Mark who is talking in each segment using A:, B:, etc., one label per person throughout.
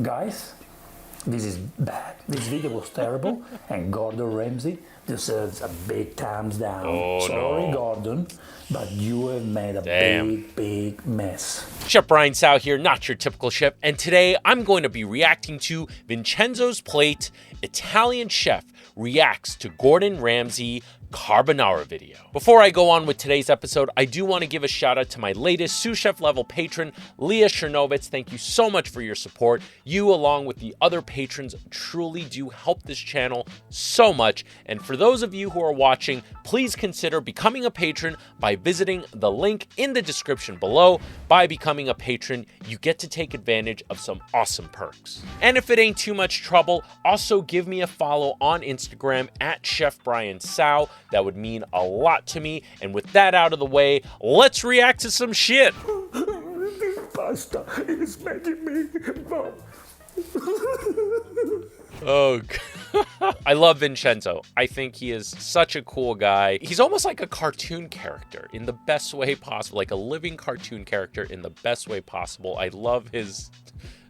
A: Guys, this is bad. This video was terrible, and Gordon Ramsay deserves a big thumbs down.
B: Oh,
A: Sorry,
B: no.
A: Gordon, but you have made a big mess.
B: Chef Brian Tsao here, not your typical chef, and today I'm going to be reacting to Vincenzo's Plate. Italian chef reacts to Gordon Ramsay Carbonara video. Before I go on with today's episode, I do want to give a shout out to my latest sous chef level patron, Leah Chernovitz. Thank you so much for your support. You, along with the other patrons, truly do help this channel so much. And for those of you who are watching, please consider becoming a patron by visiting the link in the description below. By becoming a patron, you get to take advantage of some awesome perks. And if it ain't too much trouble, also give me a follow on Instagram at Chef Brian Tsao. That would mean a lot to me. And with that out of the way, let's react to some shit.
A: This pasta is making me vomit.
B: Oh, God. I love Vincenzo. I think he is such a cool guy. He's almost like a cartoon character in the best way possible, like a living cartoon character in the best way possible. I love his...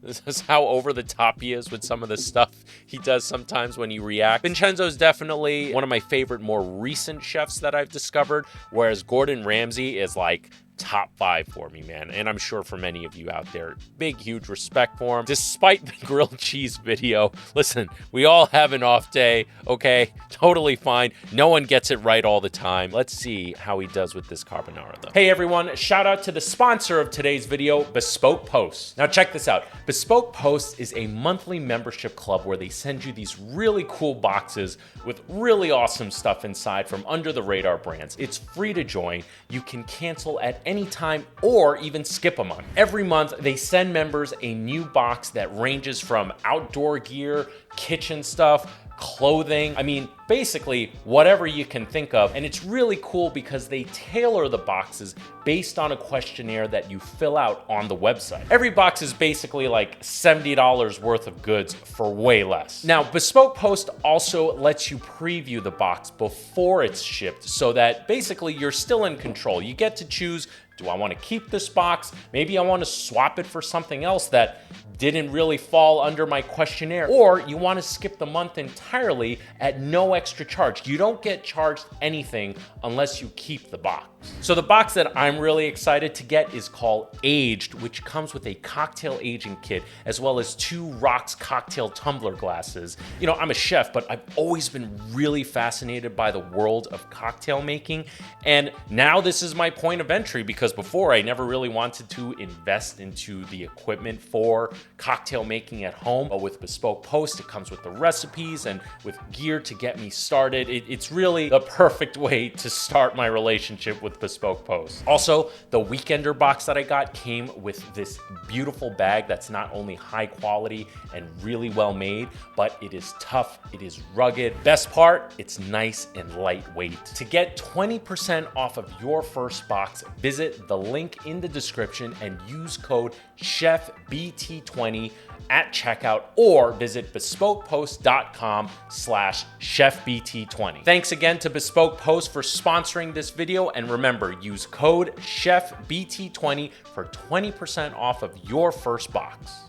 B: This is how over the top he is with some of the stuff he does sometimes when he reacts. Vincenzo is definitely one of my favorite more recent chefs that I've discovered, whereas Gordon Ramsay is like top 5 for me, man. And I'm sure for many of you out there, big, huge respect for him. Despite the grilled cheese video, listen, we all have an off day, okay? Totally fine. No one gets it right all the time. Let's see how he does with this carbonara, though. Hey, everyone. Shout out to the sponsor of today's video, Bespoke Post. Now, check this out. Bespoke Post is a monthly membership club where they send you these really cool boxes with really awesome stuff inside from under-the-radar brands. It's free to join. You can cancel at any time or even skip a month. Every month, they send members a new box that ranges from outdoor gear, kitchen stuff, clothing. I mean, basically whatever you can think of. And it's really cool because they tailor the boxes based on a questionnaire that you fill out on the website. Every box is basically like $70 worth of goods for way less. Now, Bespoke Post also lets you preview the box before it's shipped so that basically you're still in control. You get to choose, do I want to keep this box? Maybe I want to swap it for something else that didn't really fall under my questionnaire. Or you want to skip the month entirely at no extra charge. You don't get charged anything unless you keep the box. So the box that I'm really excited to get is called Aged, which comes with a cocktail aging kit, as well as 2 Rocks cocktail tumbler glasses. You know, I'm a chef, but I've always been really fascinated by the world of cocktail making. And now this is my point of entry, because before I never really wanted to invest into the equipment for cocktail making at home. But with Bespoke Post, it comes with the recipes and with gear to get me started. It's really the perfect way to start my relationship with Bespoke Post. Also, the Weekender box that I got came with this beautiful bag that's not only high quality and really well made, but it is tough, it is rugged. Best part, it's nice and lightweight. To get 20% off of your first box, visit the link in the description and use code CHEFBT20 at checkout, or visit bespokepost.com/chefbt20. Thanks again to Bespoke Post for sponsoring this video, and remember, use code CHEFBT20 for 20% off of your first box.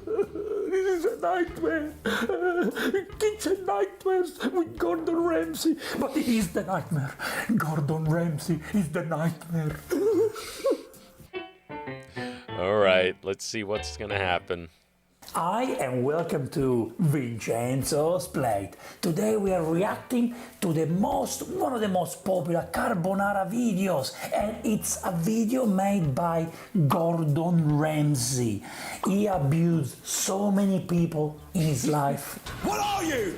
A: This is a nightmare. Kitchen nightmares with Gordon Ramsay. But he is the nightmare. Gordon Ramsay is the nightmare.
B: All right, let's see what's gonna happen.
A: Hi and welcome to Vincenzo's Plate. Today we are reacting to one of the most popular carbonara videos, and it's a video made by Gordon Ramsay. He abused so many people in his life.
C: What are you?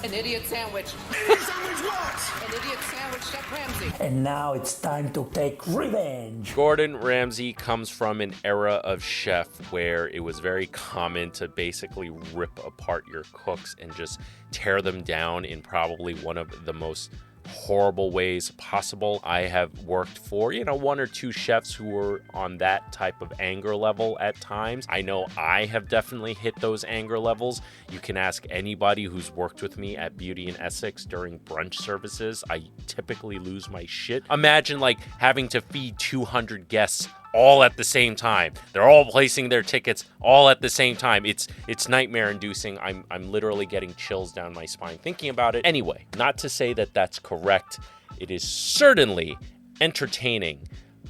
D: An idiot sandwich.
C: Idiot sandwich what?
D: An idiot sandwich, Chef Ramsay.
A: And now it's time to take revenge.
B: Gordon Ramsay comes from an era of chef where it was very common to basically rip apart your cooks and just tear them down in probably one of the most horrible ways possible. I have worked for, 1 or 2 chefs who were on that type of anger level at times. I know I have definitely hit those anger levels. You can ask anybody who's worked with me at Beauty and Essex during brunch services. I typically lose my shit. Imagine like having to feed 200 guests all at the same time. They're all placing their tickets all at the same time. It's nightmare inducing. I'm literally getting chills down my spine thinking about it. Anyway, not to say that that's correct. It is certainly entertaining,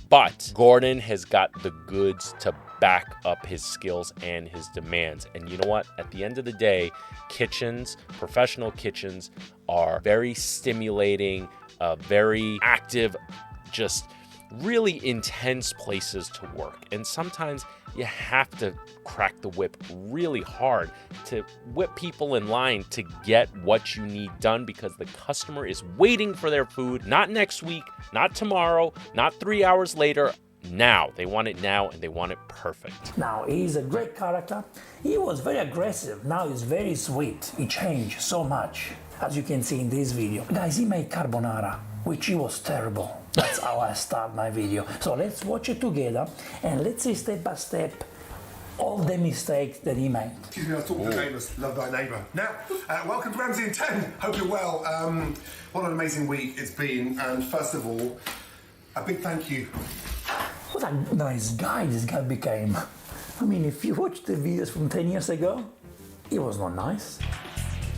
B: but Gordon has got the goods to back up his skills and his demands. And you know what? At the end of the day, kitchens, professional kitchens, are very stimulating, very active, just really intense places to work. And sometimes you have to crack the whip really hard to whip people in line to get what you need done, because the customer is waiting for their food, not next week, not tomorrow, not 3 hours later. Now. They want it now, and they want it perfect.
A: Now, he's a great character. He was very aggressive. Now he's very sweet. He changed so much, as you can see in this video. Guys, he made carbonara, which he was terrible. That's how I start my video. So let's watch it together, and let's see step by step all the mistakes that he made.
C: Excuse me, I was talking to the neighbours. Love thy neighbour. Now, welcome to Ramsay in 10. Hope you're well. What an amazing week it's been. And first of all, a big thank you.
A: What a nice guy this guy became. I mean, if you watch the videos from 10 years ago, he was not nice.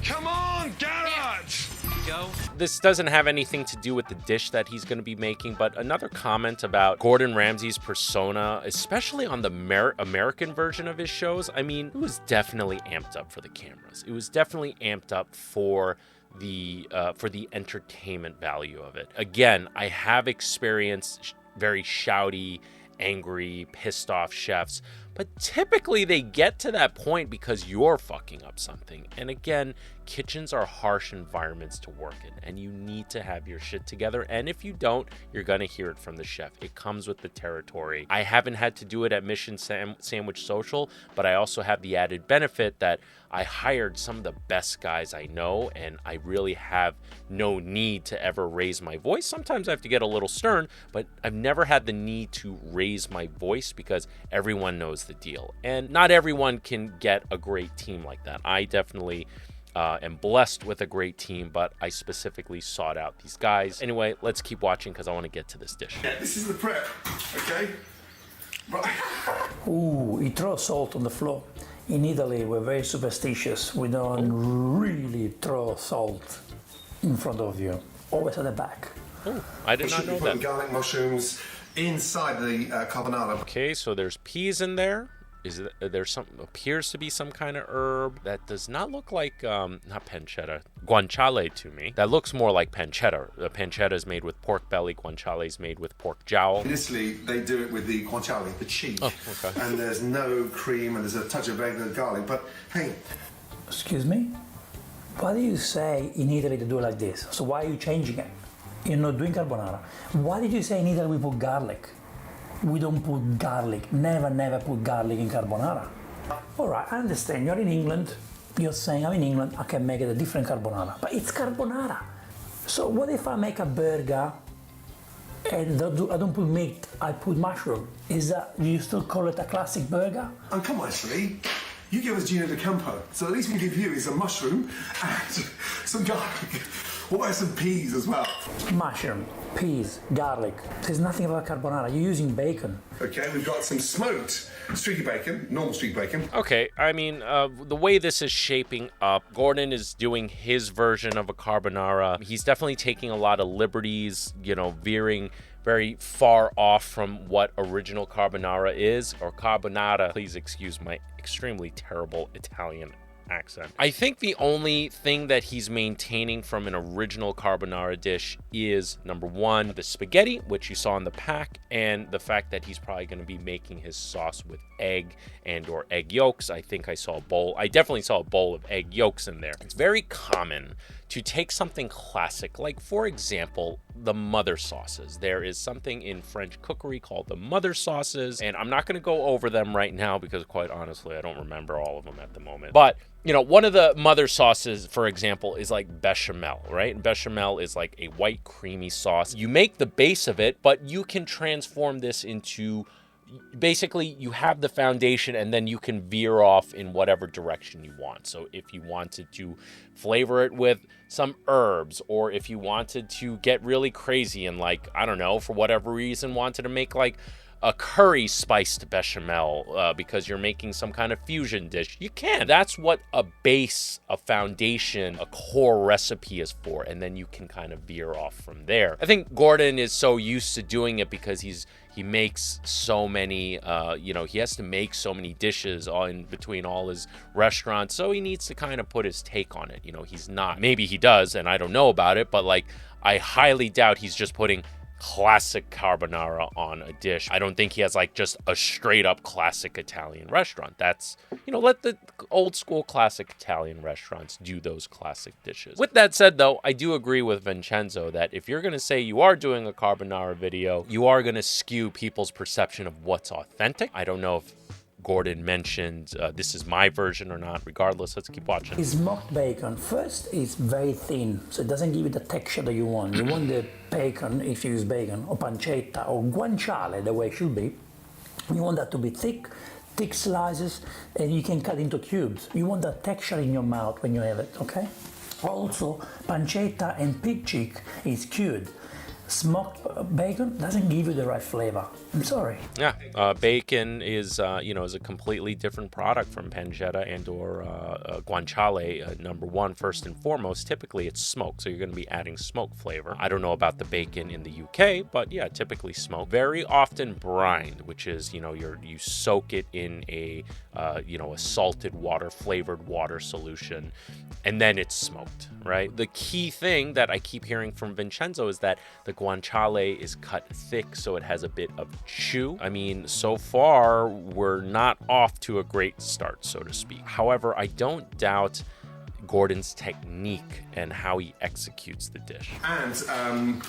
C: Come on, Garrett!
B: Go. This doesn't have anything to do with the dish that he's going to be making, but another comment about Gordon Ramsay's persona, especially on the American version of his shows. I mean, it was definitely amped up for the cameras. It was definitely amped up for the entertainment value of it. Again, I have experienced very shouty, angry, pissed off chefs, but typically they get to that point because you're fucking up something. And again, kitchens are harsh environments to work in, and you need to have your shit together. And if you don't, you're gonna hear it from the chef. It comes with the territory. I haven't had to do it at Mission Sandwich Social, but I also have the added benefit that I hired some of the best guys I know, and I really have no need to ever raise my voice. Sometimes I have to get a little stern, but I've never had the need to raise my voice because everyone knows the deal. And not everyone can get a great team like that. I definitely am blessed with a great team, but I specifically sought out these guys. Anyway, let's keep watching because I want to get to this dish.
C: Yeah, this is the prep, okay? Right.
A: Ooh, he throws salt on the floor. In Italy, we're very superstitious. We don't really throw salt in front of you. Always at the back.
B: Oh, I did not know that.
C: Garlic mushrooms inside the carbonara.
B: Okay, so there's peas in there. There's some, appears to be some kind of herb that does not look like not pancetta, guanciale to me. That looks more like pancetta. Pancetta is made with pork belly, guanciale is made with pork jowl.
C: In Italy, they do it with the guanciale, the cheek.
B: Oh, okay.
C: And there's no cream and there's a touch of regular garlic. But hey,
A: Excuse me? Why do you say in Italy to do it like this? So why are you changing it? You're not doing carbonara. Why did you say in Italy we put garlic? We don't put garlic. Never put garlic in carbonara. All right, I understand. You're in England. You're saying, I'm in England, I can make it a different carbonara. But it's carbonara. So what if I make a burger and I don't put meat, I put mushroom? Is that, do you still call it a classic burger?
C: and come on, actually, you give us Gino de Campo. So at least we give you is a mushroom and some garlic. What about some peas as well?
A: Mushroom, peas, garlic. There's nothing about carbonara. You're using bacon.
C: Okay, we've got some smoked streaky bacon, normal streaky bacon.
B: Okay, I mean, the way this is shaping up, Gordon is doing his version of a carbonara. He's definitely taking a lot of liberties, you know, veering very far off from what original carbonara is, or carbonara. Please excuse my extremely terrible Italian accent. I think the only thing that he's maintaining from an original carbonara dish is, number one, the spaghetti, which you saw in the pack, and the fact that he's probably going to be making his sauce with egg and or egg yolks. I think I definitely saw a bowl of egg yolks in there. It's very common to take something classic, like for example, the mother sauces. There is something in French cookery called the mother sauces, and I'm not gonna go over them right now because quite honestly, I don't remember all of them at the moment. But, you know, one of the mother sauces, for example, is like bechamel, right? And bechamel is like a white creamy sauce. You make the base of it, but you can transform this into, basically you have the foundation and then you can veer off in whatever direction you want. So if you wanted to flavor it with some herbs, or if you wanted to get really crazy and, like, I don't know, for whatever reason wanted to make like a curry spiced bechamel because you're making some kind of fusion dish. You can. That's what a base, a foundation, a core recipe is for, and then you can kind of veer off from there. I think Gordon is so used to doing it because he makes so many, he has to make so many dishes in between all his restaurants, so he needs to kind of put his take on it. He's not, maybe he does, and I don't know about it, but like, I highly doubt he's just putting classic carbonara on a dish. I don't think he has like just a straight up classic Italian restaurant. That's, let the old school classic Italian restaurants do those classic dishes. With that said though, I do agree with Vincenzo that if you're gonna say you are doing a carbonara video, you are gonna skew people's perception of what's authentic. I don't know if Gordon mentioned this is my version or not. Regardless, let's keep watching.
A: Smoked bacon, first it's very thin, so it doesn't give you the texture that you want. You want the bacon, if you use bacon, or pancetta, or guanciale, the way it should be. You want that to be thick slices, and you can cut into cubes. You want that texture in your mouth when you have it, okay? Also, pancetta and pig cheek is cured. Smoked bacon doesn't give you the right flavor. I'm sorry.
B: Yeah, bacon is is a completely different product from pancetta and or guanciale. Number one, first and foremost, typically it's smoked, so you're going to be adding smoke flavor. I don't know about the bacon in the UK, but yeah, typically smoked. Very often brined, which is you soak it in a a salted water, flavored water solution, and then it's smoked. Right. The key thing that I keep hearing from Vincenzo is that the guanciale is cut thick, so it has a bit of chew. I mean, so far, we're not off to a great start, so to speak. However, I don't doubt Gordon's technique and how he executes the dish.
C: And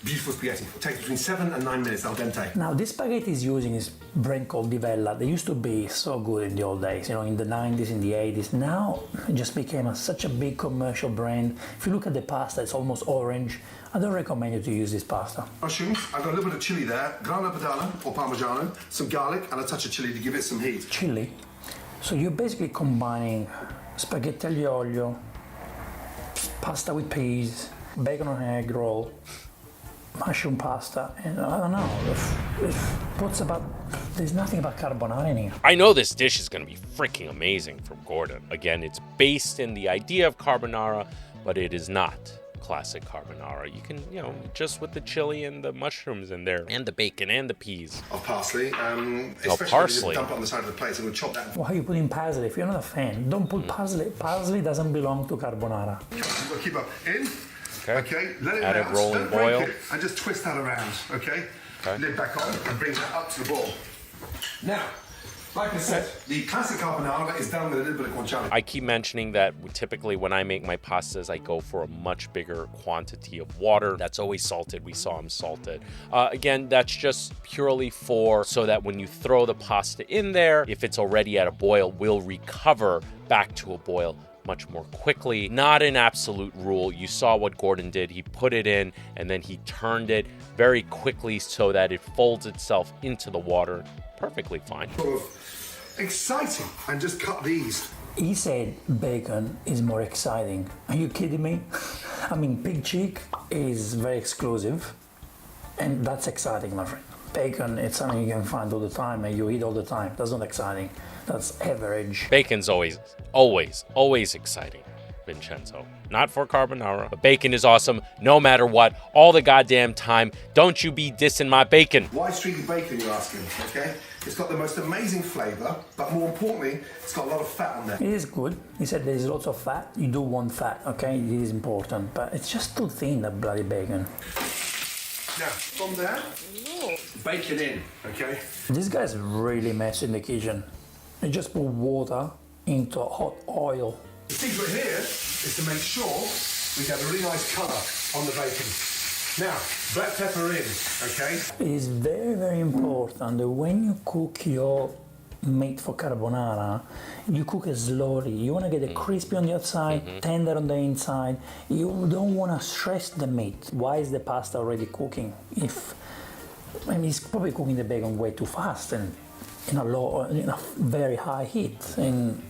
C: beautiful spaghetti. It takes between 7 and 9 minutes al dente.
A: Now, this spaghetti is using this brand called Di Vella. They used to be so good in the old days, in the 90s, in the 80s. Now, it just became such a big commercial brand. If you look at the pasta, it's almost orange. I don't recommend you to use this pasta.
C: Mushrooms, I've got a little bit of chili there, grana padano or parmigiano, some garlic and a touch of chili to give it some heat.
A: Chili. So you're basically combining spaghetti aglio olio, pasta with peas, bacon on egg roll, mushroom pasta, and I don't know, there's nothing about carbonara in here.
B: I know this dish is going to be freaking amazing from Gordon. Again, it's based in the idea of carbonara, but it is not classic carbonara. You can, just with the chili and the mushrooms in there, and the bacon and the peas.
C: Of parsley. Especially
B: parsley.
C: Dump it on the side of the plate, so we'll chop that.
A: Why are you putting parsley? If you're not a fan, don't put parsley. Parsley doesn't belong to carbonara.
C: You've got to keep up. In. Okay. Let it
B: Add it
C: bounce.
B: rolling
C: Don't break
B: boil.
C: it, and just twist that around. Okay. Lid back on and bring that up to the boil. Now, like I said, the classic carbonara is done with a little bit of guanciale.
B: I keep mentioning that typically when I make my pastas, I go for a much bigger quantity of water. That's always salted. We saw them salted. Again, that's just purely so that when you throw the pasta in there, if it's already at a boil, will recover back to a boil much more quickly. Not an absolute rule. You saw what Gordon did. He put it in and then he turned it very quickly so that it folds itself into the water. Perfectly fine.
C: Sort of exciting. And just cut these.
A: He said bacon is more exciting. Are you kidding me? I mean, pig cheek is very exclusive, and that's exciting, my friend. Bacon, it's something you can find all the time and you eat all the time. That's not exciting. That's average.
B: Bacon's always exciting, Vincenzo. Not for carbonara, but bacon is awesome no matter what, all the goddamn time. Don't you be dissing my bacon.
C: Why streaky bacon, you're asking, okay? It's got the most amazing flavour, but more importantly, it's got a lot of fat on there.
A: It is good. He said there's lots of fat. You do want fat, okay? It is important, but it's just too thin, that bloody bacon.
C: Now, from there, bacon in, okay?
A: This guy's really messy in the kitchen. He just put water into hot oil.
C: The secret here is to make sure we get a really nice colour on the bacon. Now, black pepper in, okay?
A: It is very, very important that when you cook your meat for carbonara, you cook it slowly. You want to get it crispy on the outside, tender on the inside. You don't want to stress the meat. Why is the pasta already cooking? He's probably cooking the bacon way too fast and in a very high heat. And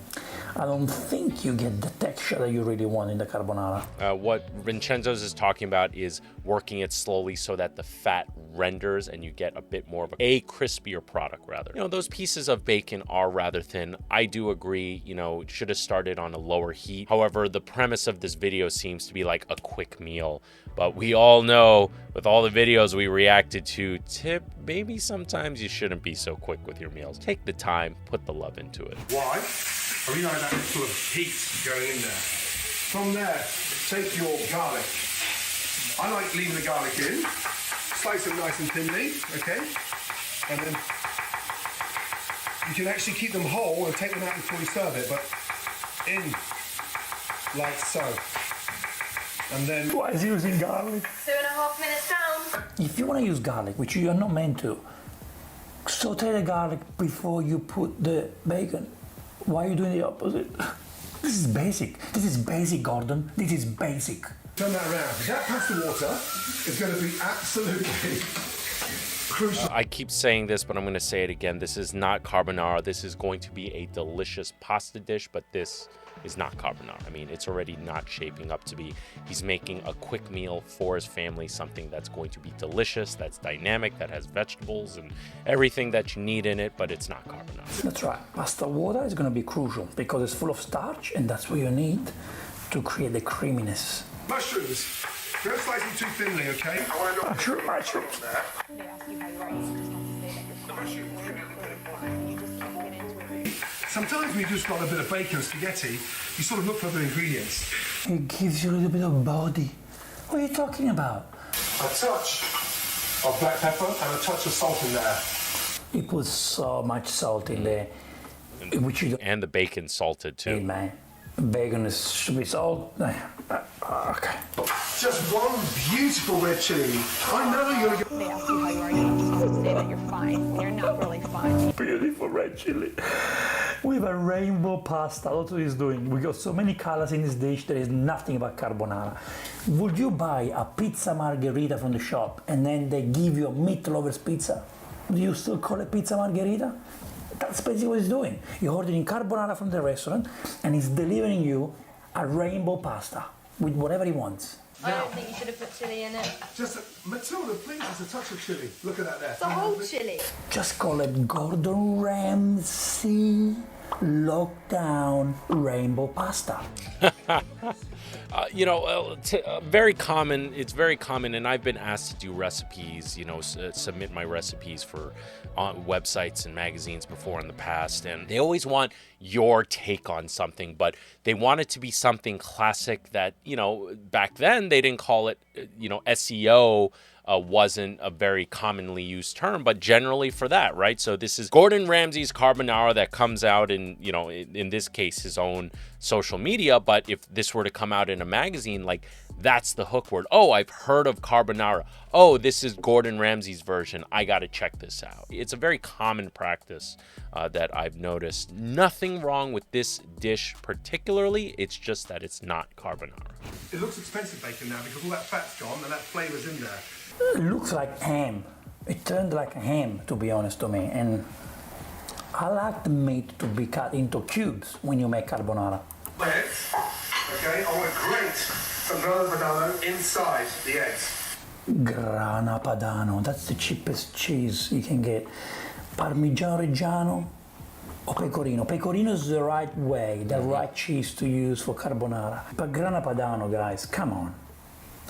A: I don't think you get the texture that you really want in the carbonara.
B: What Vincenzo's is talking about is working it slowly so that the fat renders and you get a bit more of a crispier product rather. You know, those pieces of bacon are rather thin. I do agree, you know, it should have started on a lower heat. However, the premise of this video seems to be like a quick meal. But we all know with all the videos we reacted to, maybe sometimes you shouldn't be so quick with your meals. Take the time, put the love into it.
C: Why? I really like that sort of heat going in there. From there, take your garlic. I like leaving the garlic in. Slice them nice and thinly, okay? And then you can actually keep them whole and take them out before you serve it, but in like so. And then...
A: Why is he using garlic?
E: 2.5 minutes down.
A: If you want to use garlic, which you are not meant to, saute the garlic before you put the bacon. Why are you doing the opposite? This is basic. This is basic, Gordon. This is basic.
C: Turn that around. That pasta water is going to be absolutely crucial.
B: I keep saying this, but I'm going to say it again. This is not carbonara. This is going to be a delicious pasta dish, but this is not carbonara. I mean, it's already not shaping up to be. He's making a quick meal for his family, something that's going to be delicious, that's dynamic, that has vegetables and everything that you need in it, but it's not carbonara.
A: That's right. Pasta water is going to be crucial because it's full of starch, and that's what you need to create the creaminess.
C: Mushrooms. Don't slice them too thinly, okay? I want to know
A: Mushrooms.
C: there.
E: They ask you how you are, you just have to say that you're fine. You just keep getting into it.
C: Sometimes when you just got a bit of bacon and spaghetti, you sort of look for other ingredients.
A: It gives you a little bit of body. What are you talking about?
C: A touch of black pepper and a touch of salt in there.
A: He puts so much salt in there, which you don't
B: And the bacon salted too.
A: need, man. Bacon should be salt. Okay.
C: Just one beautiful red chili. I know you're going to get...
E: They ask you how you are, you just have to say that you're fine. You're not really fine.
A: Beautiful red chili. We have a rainbow pasta. That's what he's doing. We got so many colors in this dish. There is nothing about carbonara. Would you buy a pizza margherita from the shop and then they give you a meat lover's pizza? Do you still call it pizza margherita? That's basically what he's doing. You're ordering carbonara from the restaurant and he's delivering you a rainbow pasta with whatever he wants.
E: I don't think you should have put chili in it.
C: Just, Matilda, please, just a touch of chili. Look at that there.
E: The whole chili.
A: Just call it Gordon Ramsay lockdown rainbow pasta.
B: You know, very common. It's very common, and I've been asked to do recipes. You know, submit my recipes for websites and magazines before in the past, and they always want your take on something, but they want it to be something classic that, you know, back then they didn't call it, you know, SEO. Wasn't a very commonly used term, but generally for that, right? So this is Gordon Ramsay's carbonara that comes out in, you know, in this case, his own social media. But if this were to come out in a magazine, like, that's the hook word. Oh, I've heard of carbonara. Oh, this is Gordon Ramsay's version. I got to check this out. It's a very common practice that I've noticed. Nothing wrong with this dish particularly. It's just that it's not carbonara.
C: It looks expensive bacon now because all that fat's gone and that flavour's in there.
A: It looks like ham. It turned like ham, to be honest to me. And I like the meat to be cut into cubes when you make carbonara.
C: Eggs, okay? I want to grate some grana padano inside the eggs.
A: Grana Padano, that's the cheapest cheese you can get. Parmigiano Reggiano or Pecorino. Pecorino is the right way, the right cheese to use for carbonara. But Grana Padano, guys, come on.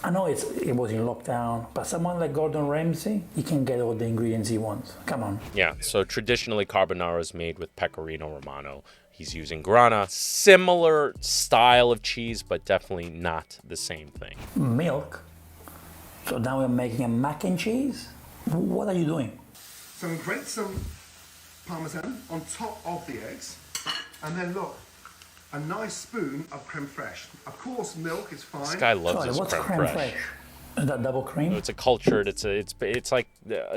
A: I know it was in lockdown, but someone like Gordon Ramsay, he can get all the ingredients he wants. Come on.
B: Yeah, so traditionally carbonara is made with Pecorino Romano. He's using Grana, similar style of cheese, but definitely not the same thing.
A: Milk. So now we're making a mac and cheese? What are you doing?
C: So I'm going to grate some parmesan on top of the eggs. And then look, a nice spoon of creme fraiche. Of course, milk is fine.
B: This guy loves his
A: what's
B: creme fraiche.
A: Is that double cream?
B: It's a cultured. It's like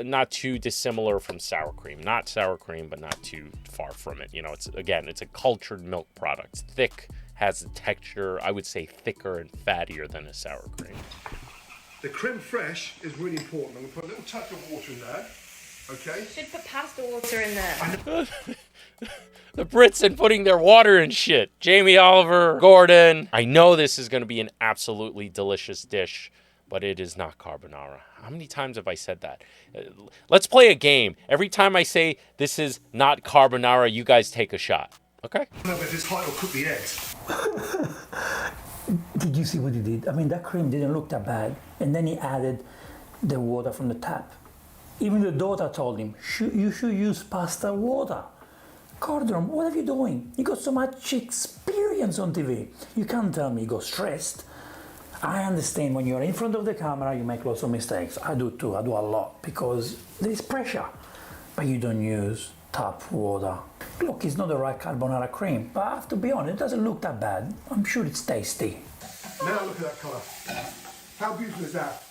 B: not too dissimilar from sour cream. Not sour cream, but not too far from it. You know, it's a cultured milk product. It's thick, has the texture. I would say thicker and fattier than a sour cream.
C: The creme fraiche is really important. I'm going to put a little touch of water in there. Okay?
E: Should put pasta water in there.
B: The Brits and putting their water in shit. Jamie Oliver, Gordon. I know this is going to be an absolutely delicious dish, but it is not carbonara. How many times have I said that? Let's play a game. Every time I say this is not carbonara, you guys take a shot. Okay?
C: I don't know if this height will cook the eggs.
A: Did you see what he did? I mean, that cream didn't look that bad. And then he added the water from the tap. Even the daughter told him, you should use pasta water. Gordon, what are you doing? You got so much experience on TV. You can't tell me you got stressed. I understand when you're in front of the camera, you make lots of mistakes. I do too, I do a lot because there is pressure. But you don't use tap water. Look, it's not the right carbonara cream, but I have to be honest, it doesn't look that bad. I'm sure it's tasty.
C: Now look at that colour. How beautiful is that?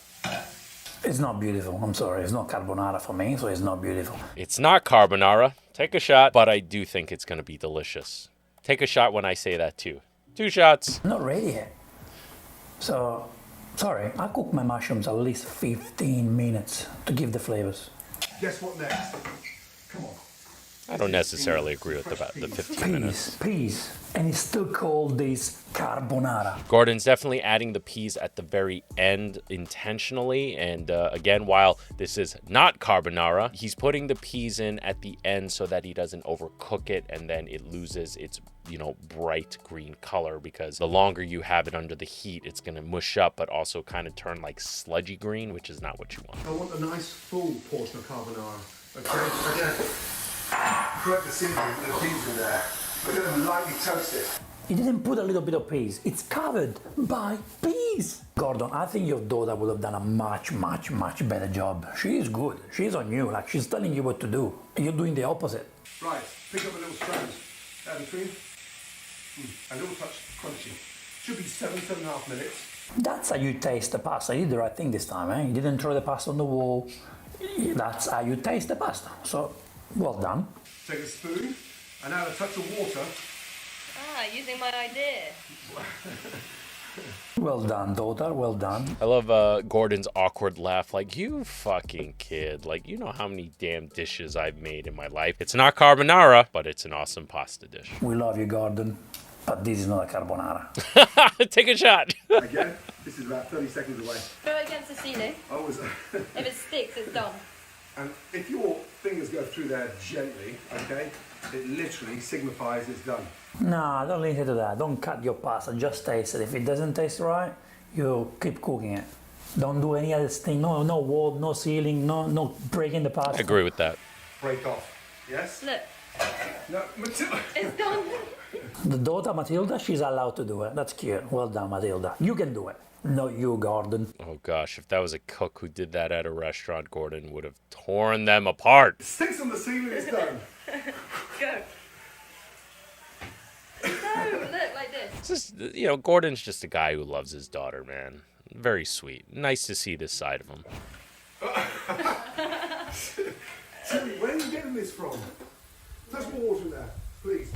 A: It's not beautiful, I'm sorry. It's not carbonara for me, so it's not beautiful.
B: It's not carbonara. Take a shot, but I do think it's going to be delicious. Take a shot when I say that too. 2 shots.
A: Not ready yet. So, sorry, I cook my mushrooms at least 15 minutes to give the flavors.
C: Guess what next? Come on.
B: I don't necessarily agree with about the 15 minutes.
A: Peas. And it's still called this carbonara.
B: Gordon's definitely adding the peas at the very end intentionally. And again, while this is not carbonara, he's putting the peas in at the end so that he doesn't overcook it and then it loses its, you know, bright green color, because the longer you have it under the heat, it's going to mush up, but also kind of turn like sludgy green, which is not what you want.
C: I want a nice full portion of carbonara. Okay? Again, correct the seasoning, the peas in there. We're going to lightly toast it.
A: He didn't put a little bit of peas. It's covered by peas. Gordon, I think your daughter would have done a much better job. She is good. She's on you. Like, she's telling you what to do. And you're doing the opposite.
C: Right, pick up a little strands. Out between. A little touch crunchy. Should be 7.5 minutes.
A: That's how you taste the pasta. You did the right thing this time, eh? You didn't throw the pasta on the wall. That's how you taste the pasta. So, well done.
C: Take a spoon and add a touch of water.
E: Ah, using my idea.
A: Well done, daughter. Well done.
B: I love Gordon's awkward laugh, like, you fucking kid. Like, you know how many damn dishes I've made in my life. It's not carbonara, but it's an awesome pasta dish.
A: We love you, Gordon. But this is not a carbonara.
B: Take a shot.
C: Again, this is about 30 seconds away.
E: Throw it against the ceiling.
C: Always.
E: If it sticks, it's done.
C: And if your fingers go through there gently, okay, it literally signifies it's done.
A: Nah, don't listen to that. Don't cut your pasta. Just taste it. If it doesn't taste right, you keep cooking it. Don't do any other thing. No wall, no ceiling, no breaking the pasta.
B: I agree with that.
C: Break off. Yes?
E: Look,
C: No, Matilda.
E: it's done.
A: The daughter, Matilda, she's allowed to do it. That's cute. Well done, Matilda. You can do it. Not you, Gordon.
B: Oh gosh, if that was a cook who did that at a restaurant, Gordon would have torn them apart.
C: Sticks on the ceiling, it's done.
E: Go. No, look, like this.
B: It's just, you know, Gordon's just a guy who loves his daughter, man. Very sweet. Nice to see this side of him.
C: Timmy, where are you getting this from? Touch more water in there, please.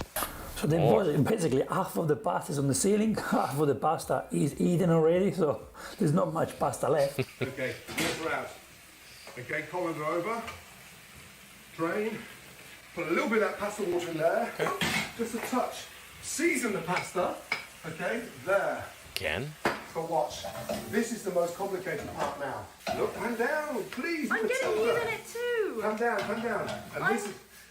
A: So then basically half of the pasta is on the ceiling, half of the pasta is eaten already, so there's not much pasta left.
C: Okay, water out. Okay, colander over. Drain. Put a little bit of that pasta water in there. Okay. Just a touch. Season the pasta. Okay, there.
B: Again?
C: So watch. This is the most complicated part now. Look, calm down, please.
E: I'm getting
C: Matilda.
E: you in it too.
C: Calm down. And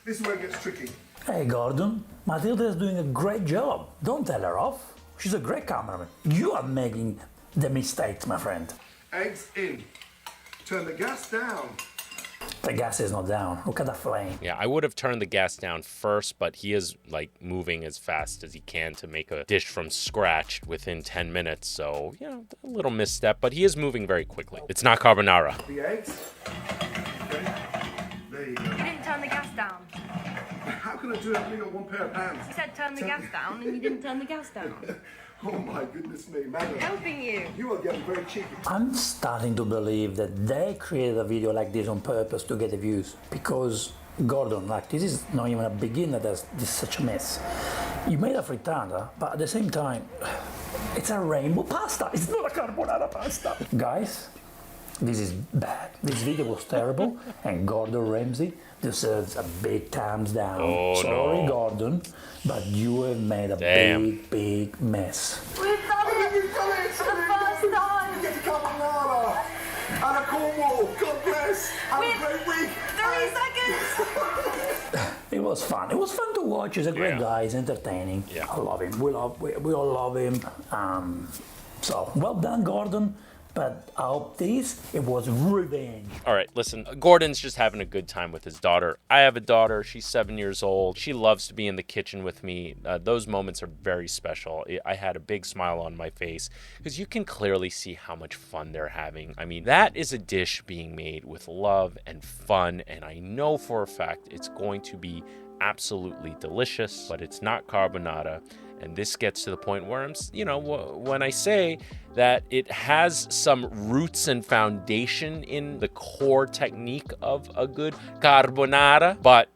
C: this is where it gets tricky.
A: Hey, Gordon, Matilda is doing a great job. Don't tell her off. She's a great cameraman. You are making the mistakes, my friend.
C: Eggs in. Turn the gas down.
A: The gas is not down. Look at the flame.
B: Yeah, I would have turned the gas down first, but he is like moving as fast as he can to make a dish from scratch within 10 minutes. So, you know, a little misstep, but he is moving very quickly. It's not carbonara.
C: The eggs. Okay. There you go.
E: You didn't turn the gas down.
C: How can I do it? I've only got one pair of hands.
E: You said turn the gas down and you didn't turn the gas down.
C: Oh my goodness me, man.
E: Helping you.
C: You are getting very cheeky.
A: I'm starting to believe that they created a video like this on purpose to get the views. Because, Gordon, like, this is not even a beginner that's this such a mess. You made a frittata, but at the same time, it's a rainbow pasta. It's not a carbonara pasta. Guys, this is bad. This video was terrible, and Gordon Ramsay deserves a big thumbs down.
B: Oh,
A: Sorry,
B: no.
A: Gordon, but you have made a
B: Damn.
A: big mess.
E: We've done it!
C: You've done it,
E: For the first time!
C: You get the carbonara and a Cornwall. God bless. Have a great week.
E: 3 seconds!
A: It was fun. It was fun to watch. He's a great
B: Yeah.
A: guy. He's entertaining.
B: Yeah.
A: I love him. We all love him. So well done, Gordon. But I hope it was revenge.
B: All right, listen, Gordon's just having a good time with his daughter. I have a daughter. She's 7 years old. She loves to be in the kitchen with me. Those moments are very special. I had a big smile on my face because you can clearly see how much fun they're having. I mean, that is a dish being made with love and fun, and I know for a fact it's going to be absolutely delicious, but it's not carbonara. And this gets to the point where when I say that it has some roots and foundation in the core technique of a good carbonara, but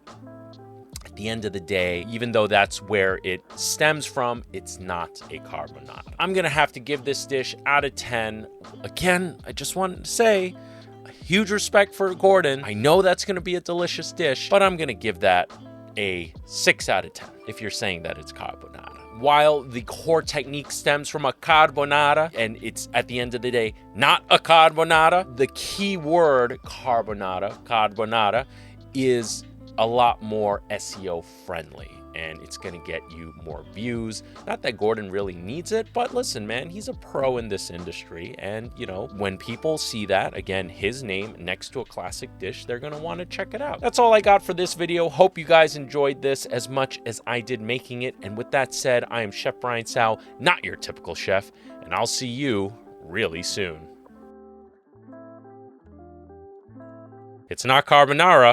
B: at the end of the day, even though that's where it stems from, it's not a carbonara. I'm gonna have to give this dish out of 10. Again, I just wanted to say, a huge respect for Gordon. I know that's gonna be a delicious dish, but I'm gonna give that a 6 out of 10 if you're saying that it's carbonara. While the core technique stems from a carbonara, and it's at the end of the day not a carbonara, the key word carbonara is a lot more SEO friendly, and it's gonna get you more views. Not that Gordon really needs it, but listen, man, he's a pro in this industry, and when people see that, again, his name next to a classic dish, they're gonna want to check it out. That's all I got for this video. Hope you guys enjoyed this as much as I did making it, and with that said, I am Chef Brian Tsao, not your typical chef, and I'll see you really soon. It's not carbonara.